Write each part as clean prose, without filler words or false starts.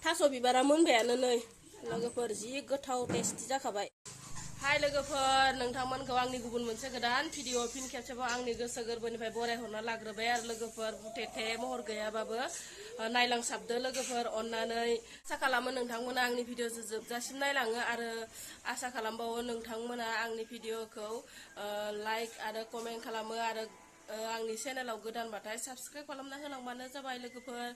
थास' बिबारा मोनबायानो नै लोगोफोर जि गोथाव टेस्टि जाखाबाय। हाय लोगोफोर, नोंथांमोनखौ आंनि गुबुन मोनसे गोदान भिडिअ फिन खेबसेबाव आंनि गोसो गोरबोनिफ्राय बरायहरना लाग्रोबाय आरो लोगोफोर बुथेथे महर गैयाबाबो नायलांसाबदो लोगोफोर अननानै। आसा खालामो नोंथांमोना आंनि भिडिअखौ जोबजासिम नायलाङो आरो आसा खालामबावो नोंथांमोना आंनि भिडिअखौ लाइक आरो कमेन्ट खालामो आरो आंनि चेनेलाव गोदानबाथाय साबस्क्राइब खालामना होलांबानो जाबाय लोगोफोर।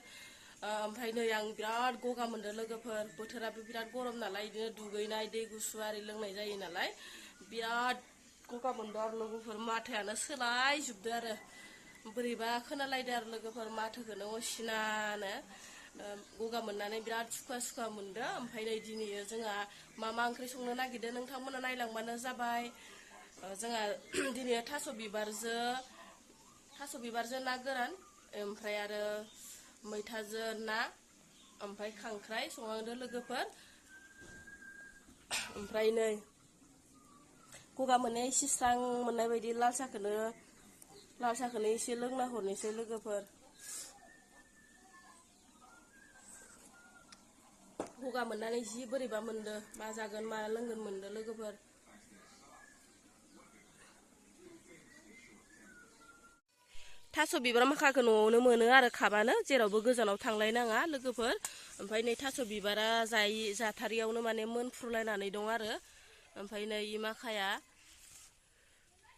ओमफ्राय नै आं बिराद गगा मोनदों लोगोफोर, बोथोराबो बिराद गरम नालाय बिदिनो दुगैनाय दै गुसु आरि लोंनाय जायो नालाय बिराद गगा मोनदों आरो लोगोफोर, माथोआनो सोलायजोबदो आरो बोरैबा खोनालायदो आरो लोगोफोर माथोखौनो असिनानो गगा मोननानै बिराद सुखुवा सुखुवा मोनदो। ओमफ्राय नै दिनै जोंहा मा ओंख्रि संनो नागिरदों नोंथांमोना नायलांबानो जाबाय। जोंहा दिनै थास' बिबारजों ना गोरान, ओमफ्राय आरो मैथाजों ना, ओमफ्राय खांख्राइ संहांदो लोगोफोर। ओमफ्राय नै गगा मोननाया एसे स्रां मोननाय बायदि लाल साहखौनो एसे लोंना हरनोसै लोगोफोर। गगा मोननानै जि बोरैबा मोनदो, मा जागोन मा लोंगोन मोनदो लोगोफोर। थास' बिबार माखाखौ न'आवनो मोनो आरो खाबानो, जेरावबो गोजानाव थांलायनाङा लोगोफोर। ओमफ्राय नै थास' बिबारा जाथारियावनो माने मोनफ्रुलायनानै दं आरो। ओमफ्राय नै माखाया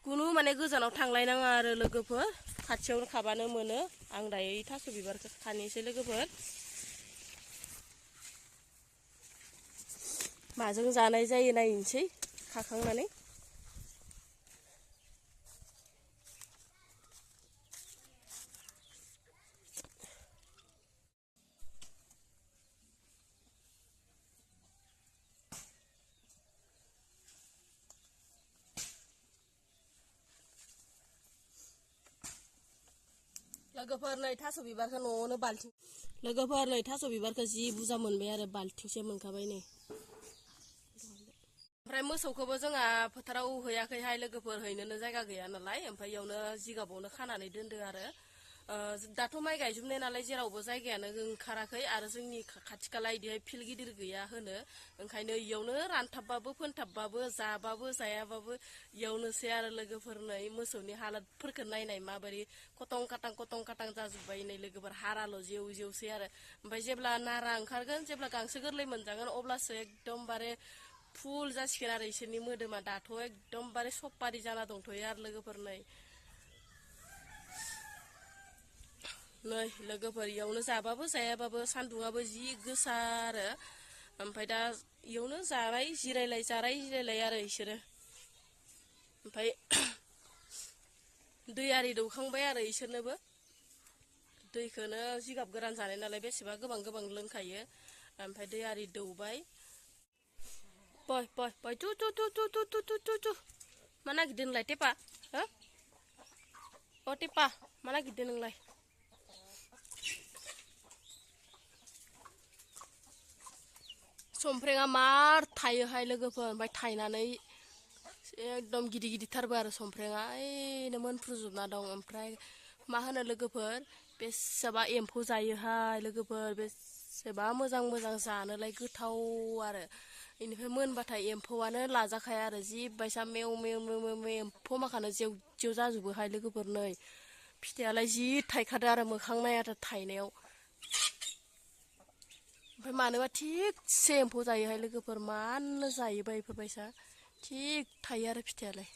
कुनु माने गोजानाव थांलायनाङा आरो लोगोफोर, खाथियावनो खाबानो मोनो। आं दायो थास' बिबारखौ खानोसै लोगोफोर। माजों जानाय जायो नायनोसै खाखांनानै। लोगोफोर नै थास' बिबारखौ न'आवनो लोगोफोर नै थास' बिबारखौ जि बुरजा मोनबाय आरो बाल्थिंसे मोनखाबाय नै। ओमफ्राय मोसौखौबो जोंहा फोथाराव हैयाखैहाय लोगोफोर, हैनोनो जायगा गैया नालाय। ओमफ्राय इयावनो जिगाबावनो खानानै दोनदो आरो। दाथ' माइ गायजोबनाय नालाय जेरावबो जायगायानो ओंखाराखै आरो जोंनि खाथि खाला इदिहाय फिल्ड गिदिर गैया होनो, ओंखायनो इयावनो रानथाबबाबो फोनथाबबाबो जाबाबो जायाबाबो इयावनोसै आरो लोगोफोर। नै मोसौनि हालोदफोरखौ नायनाय माबोरै कटं काटां जाजोब्बाय नै लोगोफोर, हाराल' जेव जेवसै आरो। ओमफ्राय जेब्ला नारा ओंखारगोन, जेब्ला गांसो गोरलै मोनजागोन, अब्लासो एकदमबारे फुल जासिगोन आरो इसोरनि मोदोमा। दाथ' एकदमबारे सपारि जाना दंथ'यो आरो लोगोफोर। नै लोगोफोर इयावनो जाबाबो जायाबाबो सान्दुंआबो जि गोसा आरो। ओमफ्राय दा इयावनो जिरायलाय आरो इसोरो। ओमफ्राय दै आरि दौखांबाय आरो इसोरनोबो। दैखौनो जिगाब गोरान जानाय नालाय बेसेबा गोबां लोंखायो। ओमफ्राय दै आरि दौबाय। तु मा नागिरदों नोंलाय टेपा? हो? अ टेपा मा नागिरदों नोंलाय? समफ्रेंआ मार थायोहाय लोगोफोर, ओमफ्राय थायनानै एकदम गिदिरथारबो आरो समफ्रेंआ, ओइनो मोनफ्रुजोबना दं। ओमफ्राय मा होनो लोगोफोर, बेसेबा एम्फौ जायोहाय लोगोफोर, बेसेबा मोजां जानोलाय गोथाव आरो। बेनिफ्राय मोनबाथाय एम्फौआनो लाजाखाया आरो, जि बायसा मेव एम्फौ माखानो जेव जेव जाजोबोहाय लोगोफोर। नै फिथाइयालाय जि थाइखादो आरो, मोखां नायाथ' थाइनायाव। ओमफ्राय मानोबा थिगसे एम्फौ जायोहाय लोगोफोर, मानो जायोबा बेफोरबायसा थिग थायो आरो फिथाइयालाय।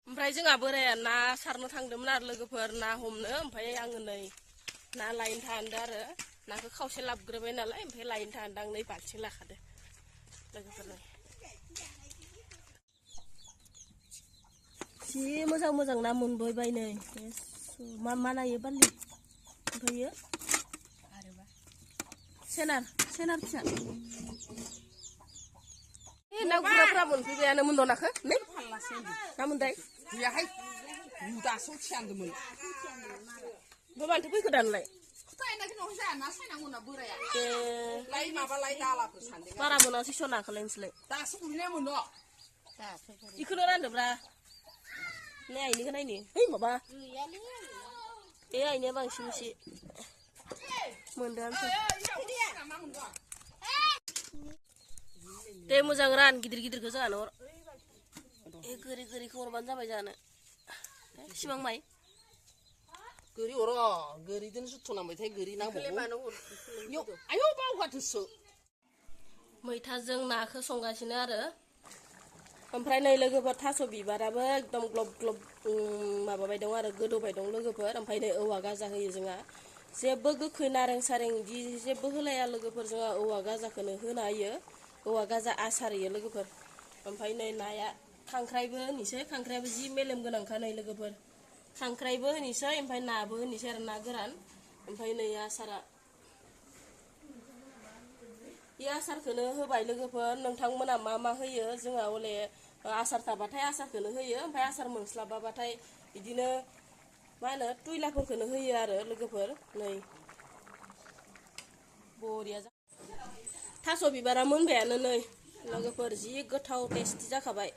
ओमफ्राय जोंहा बोराया ना सारनो थांदोंमोन आरो लोगोफोर, ना हमनो। ओमफ्राय आङो नै ना लायनो थांदों आरो, नाखौ खावसे लाबोग्रोबाय नालाय, ओमफ्राय लायनो थांदों आं, नै बाल्थिं लाखादो लोगोफोर। जि मोजां ना मोनबोबाय नै। मा नायो बारलि? ओमफ्रायो सेनार फिसा। ना गुराफ्रा मोनफैबायानो मोनद' नाखो नै ना मोनदाय गैयाहाय, दासो थियान्दोंमोन। ओमफ्राय मानोथो फैखो दानलाय? बारा मोनासै स' नाखौलाय नोंसोरलाय? दासो गुरनाया मोनो। इखौनो रानदोब्रा। नै आइनिखौ नायनि, है माबा ए आइनिया बांसिन एसे। मोनदों दे मोजां रान गिदिर गिदिरखौ जानो हर गोरि गोरिखौ हरबानो जाबाय जानो सिमां माइ गोरि हर गोरिजों सुथ'नांबायथाय गोरि नांबावगौ आयौ बावगारदोसो मैथाजों नाखौ संगासिनो आरो ओमफ्राय नै लोगोफोर थास' बिबाराबो एकदम ग्लब ग्लब माबाबाय दं आरो गोदौबाय दं लोगोफोर ओमफ्राय नै औवा गाजा होयो जोंहा जेबो गोखै नारें सारें बिदि जेबो होलाया लोगोफोर जोंहा औवा गाजाखौनो होना होयो औवा गाजा आसार होयो लोगोफोर ओमफ्राय नै नाया खांख्राइबो होनोसै खांख्राइयाबो जि मेलेम गोनांखा नै लोगोफोर खांख्राइबो होनोसै ओमफ्राय नाबो होनोसै आरो ना गोरान ओमफ्राय नै आसारा बे आसारखौनो होबाय लोगोफोर नोंथांमोना मा मा होयो जोंहा हले आसार थाबाथाय आसारखौनो होयो ओमफ्राय आसार मोनस्लाबाबाथाय बिदिनो मा होनो तुइलाफोरखौनो होयो आरो लोगोफोर नै बरिया थास' बिबारा मोनबायानो नै लोगोफोर जि गोथाव टेस्टि जाखाबाय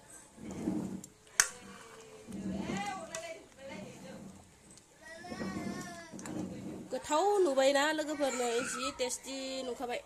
गोथाव नुबायना लोगोफोर नै जि टेस्टि नुखाबाय